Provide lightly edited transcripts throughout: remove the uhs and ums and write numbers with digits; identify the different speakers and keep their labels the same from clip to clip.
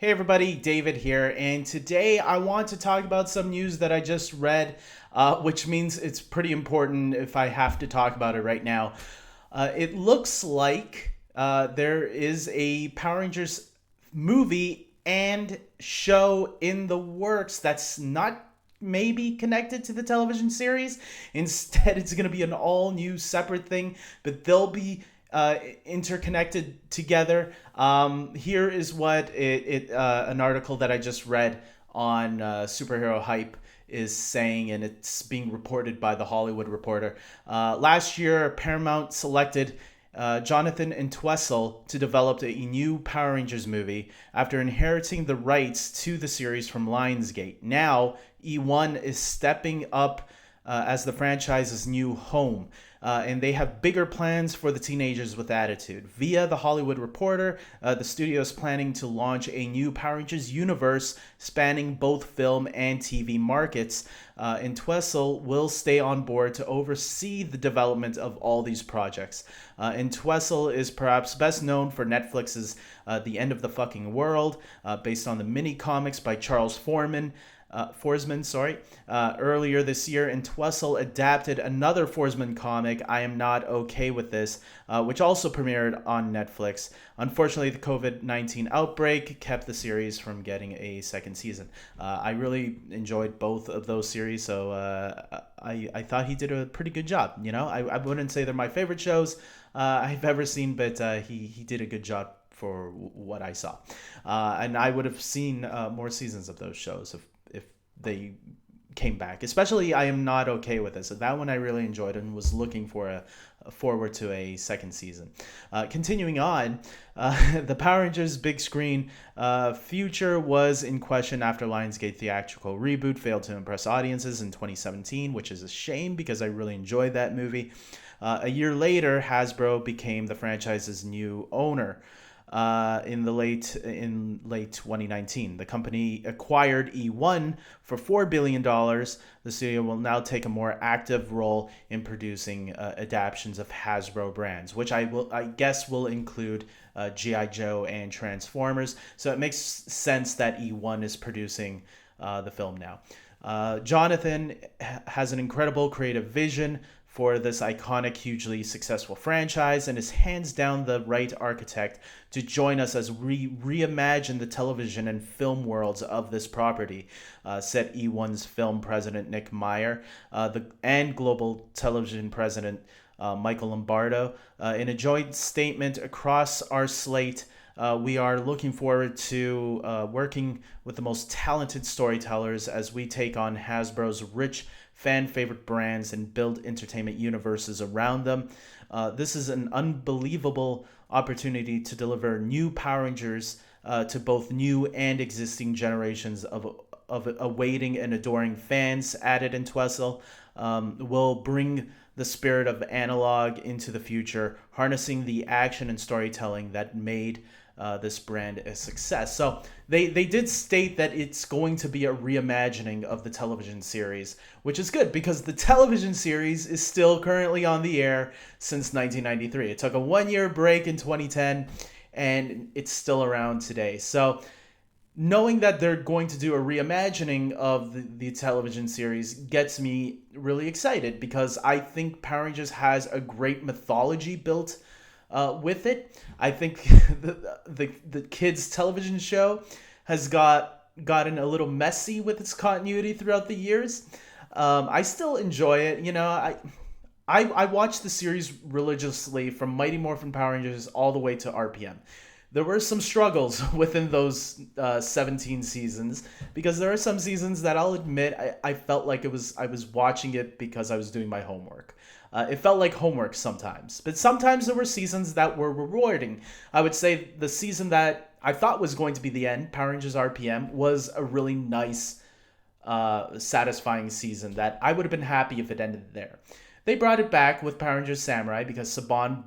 Speaker 1: Hey everybody, David here, and today I want to talk about some news that I just read, which means it's pretty important if I have to talk about it right now. It looks like there is a Power Rangers movie and show in the works that's not maybe connected to the television series. Instead, it's going to be an all new separate thing, but they'll be interconnected together. Here is what an article that I just read on Superhero Hype is saying, and it's being reported by the Hollywood Reporter. Last year, Paramount selected Jonathan Entwistle to develop a new Power Rangers movie after inheriting the rights to the series from Lionsgate. Now, eOne is stepping up as the franchise's new home. And they have bigger plans for the teenagers with attitude. Via the Hollywood Reporter, the studio is planning to launch a new Power Rangers universe spanning both film and TV markets. And Twessel will stay on board to oversee the development of all these projects. And Twessel is perhaps best known for Netflix's The End of the Fucking World, based on the mini comics by Charles Forsman, earlier this year, and Twessel adapted another Forsman comic, I Am Not Okay With This, which also premiered on Netflix. Unfortunately, the COVID-19 outbreak kept the series from getting a second season. I really enjoyed both of those series, so I thought he did a pretty good job. I wouldn't say they're my favorite shows I've ever seen, but he did a good job for what I saw. And I would have seen more seasons of those shows if they came back. Especially, I Am Not Okay With This. So that one I really enjoyed and was looking for a forward to a second season. Continuing on, the Power Rangers big screen future was in question after Lionsgate theatrical reboot failed to impress audiences in 2017, which is a shame because I really enjoyed that movie. A year later, Hasbro became the franchise's new owner. In late 2019. The company acquired eOne for $4 billion. The studio will now take a more active role in producing adaptations of Hasbro brands, which I guess will include GI Joe and Transformers. So it makes sense that eOne is producing the film now. Jonathan has an incredible creative vision for this iconic, hugely successful franchise and is hands down the right architect to join us as we reimagine the television and film worlds of this property, said eOne's film president Nick Meyer and global television president Michael Lombardo. In a joint statement across our slate, we are looking forward to working with the most talented storytellers as we take on Hasbro's rich fan favorite brands and build entertainment universes around them. This is an unbelievable opportunity to deliver new Power Rangers to both new and existing generations of awaiting and adoring fans, added Entwistle. Will bring the spirit of analog into the future, harnessing the action and storytelling that made this brand a success. So they did state that it's going to be a reimagining of the television series, which is good because the television series is still currently on the air since 1993. It took a 1-year break in 2010 and it's still around today. So knowing that they're going to do a reimagining of the television series gets me really excited because I think Power Rangers has a great mythology built with it. I think the kids' television show has gotten a little messy with its continuity throughout the years. I still enjoy it. I watched the series religiously from Mighty Morphin Power Rangers all the way to RPM. There were some struggles within those 17 seasons because there are some seasons that I'll admit I felt like I was watching it because I was doing my homework. It felt like homework sometimes, but sometimes there were seasons that were rewarding. I would say the season that I thought was going to be the end, Power Rangers RPM, was a really nice, satisfying season that I would have been happy if it ended there. They brought it back with Power Rangers Samurai because Saban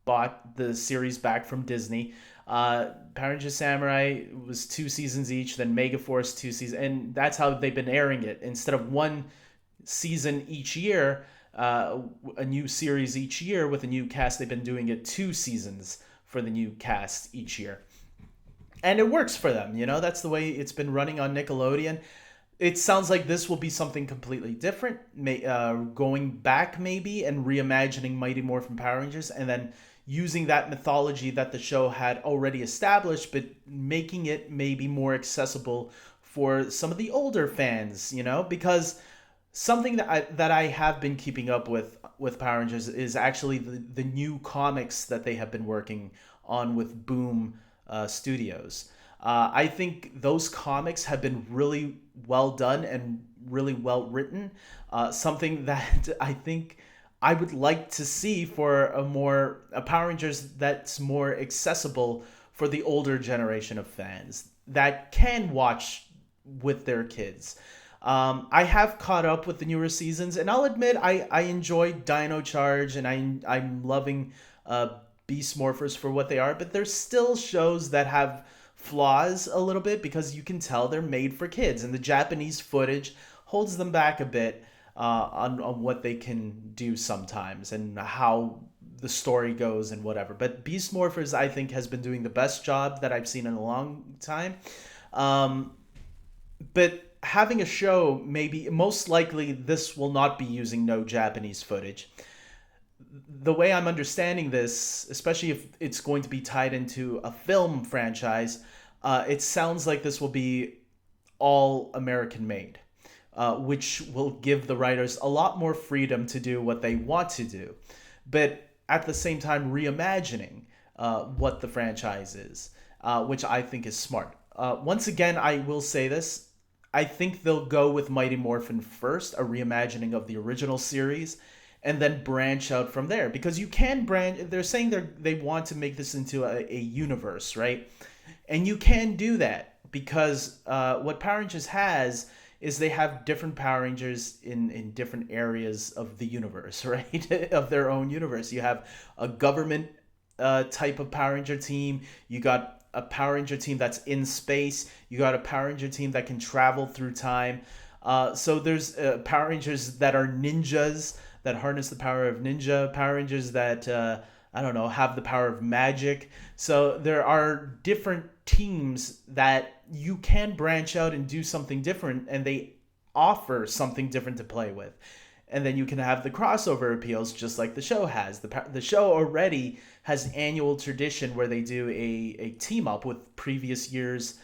Speaker 1: bought the series back from Disney. Power Rangers Samurai was 2 seasons each, then Megaforce 2 seasons, and that's how they've been airing it. Instead of 1 season each year, a new series each year with a new cast, they've been doing it 2 seasons for the new cast each year. and it works for them. That's the way it's been running on Nickelodeon. It sounds like this will be something completely different, going back maybe and reimagining Mighty Morphin Power Rangers, and then using that mythology that the show had already established, but making it maybe more accessible for some of the older fans. Because something that I have been keeping up with Power Rangers is actually the new comics that they have been working on with Boom Studios. I think those comics have been really well done and really well written. Something that I think I would like to see for a Power Rangers that's more accessible for the older generation of fans that can watch with their kids. I have caught up with the newer seasons, and I'll admit I enjoyed Dino Charge, and I'm loving Beast Morphers for what they are, but there's still shows that have flaws a little bit because you can tell they're made for kids, and the Japanese footage holds them back a bit on what they can do sometimes and how the story goes and whatever. But Beast Morphers, I think, has been doing the best job that I've seen in a long time. Um, but having a show, maybe most likely this will not be using no Japanese footage. The way I'm understanding this, especially if it's going to be tied into a film franchise, it sounds like this will be all American made, which will give the writers a lot more freedom to do what they want to do, but at the same time reimagining what the franchise is, which I think is smart. Once again, I will say this. I think they'll go with Mighty Morphin first, a reimagining of the original series, and then branch out from there. Because you can branch. They're saying they want to make this into a universe, right? And you can do that because what Power Rangers has is they have different Power Rangers in different areas of the universe, right? Of their own universe. You have a government type of Power Ranger team. You got a Power Ranger team that's in space. You got a Power Ranger team that can travel through time. So there's Power Rangers that are ninjas that harness the power of ninja. Power Rangers that I don't know, have the power of magic. So there are different teams that you can branch out and do something different, and they offer something different to play with. And then you can have the crossover appeals just like the show has. The show already has annual tradition where they do a team up with previous year's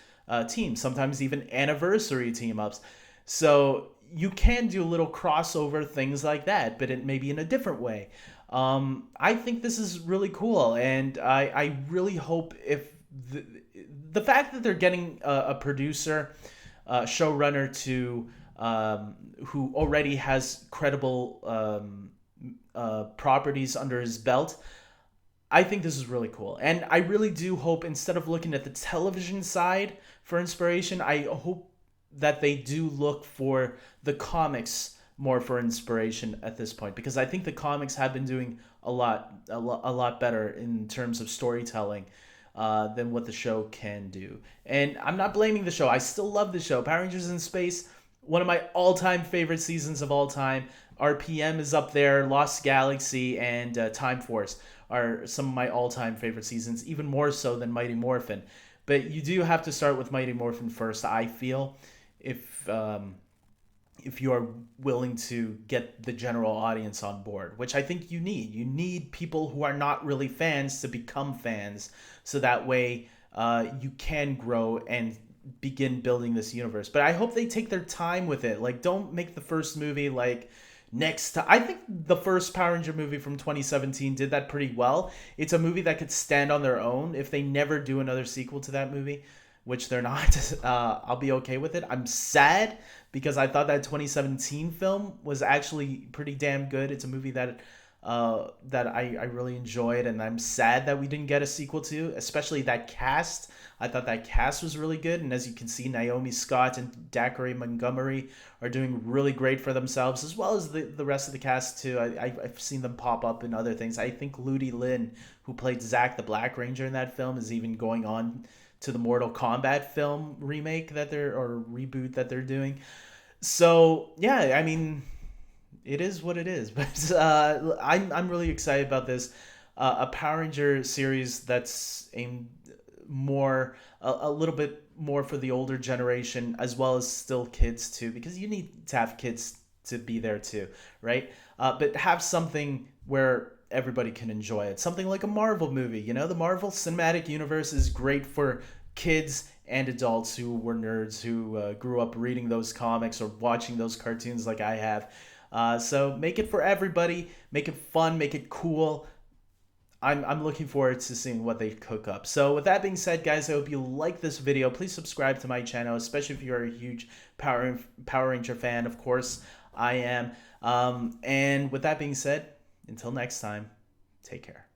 Speaker 1: teams, sometimes even anniversary team ups. So you can do little crossover things like that, but it may be in a different way. I think this is really cool, and I really hope if the fact that they're getting a producer, showrunner to who already has credible properties under his belt. I think this is really cool. And I really do hope, instead of looking at the television side for inspiration, I hope that they do look for the comics more for inspiration at this point, because I think the comics have been doing a lot better in terms of storytelling than what the show can do. And I'm not blaming the show. I still love the show. Power Rangers in Space, one of my all-time favorite seasons of all time. RPM is up there. Lost Galaxy and Time Force are some of my all-time favorite seasons, even more so than Mighty Morphin. But you do have to start with Mighty Morphin first, I feel, if you are willing to get the general audience on board, which I think you need. You need people who are not really fans to become fans, so that way you can grow and begin building this universe. But I hope they take their time with it. Like, don't make the first movie like next to... I think the first Power Ranger movie from 2017 did that pretty well. It's a movie that could stand on their own. If they never do another sequel to that movie, which they're not, I'll be okay with it. I'm sad because I thought that 2017 film was actually pretty damn good. It's a movie that I really enjoyed, and I'm sad that we didn't get a sequel to, especially that cast. I thought that cast was really good, and as you can see, Naomi Scott and Dacre Montgomery are doing really great for themselves, as well as the rest of the cast too. I've seen them pop up in other things. I think Ludi Lin, who played Zack the Black Ranger in that film, is even going on to the Mortal Kombat film remake or reboot that they're doing. So yeah, I mean, it is what it is. But I'm really excited about this. A Power Ranger series that's aimed more, a little bit more for the older generation, as well as still kids too, because you need to have kids to be there too, right? But have something where everybody can enjoy it. Something like a Marvel movie. You know, the Marvel Cinematic Universe is great for kids and adults who were nerds, who grew up reading those comics or watching those cartoons like I have. So make it for everybody, make it fun, make it cool. I'm looking forward to seeing what they cook up. So with that being said, guys, I hope you like this video. Please subscribe to my channel, especially if you're a huge Power Ranger fan. Of course, I am. And with that being said, until next time, take care.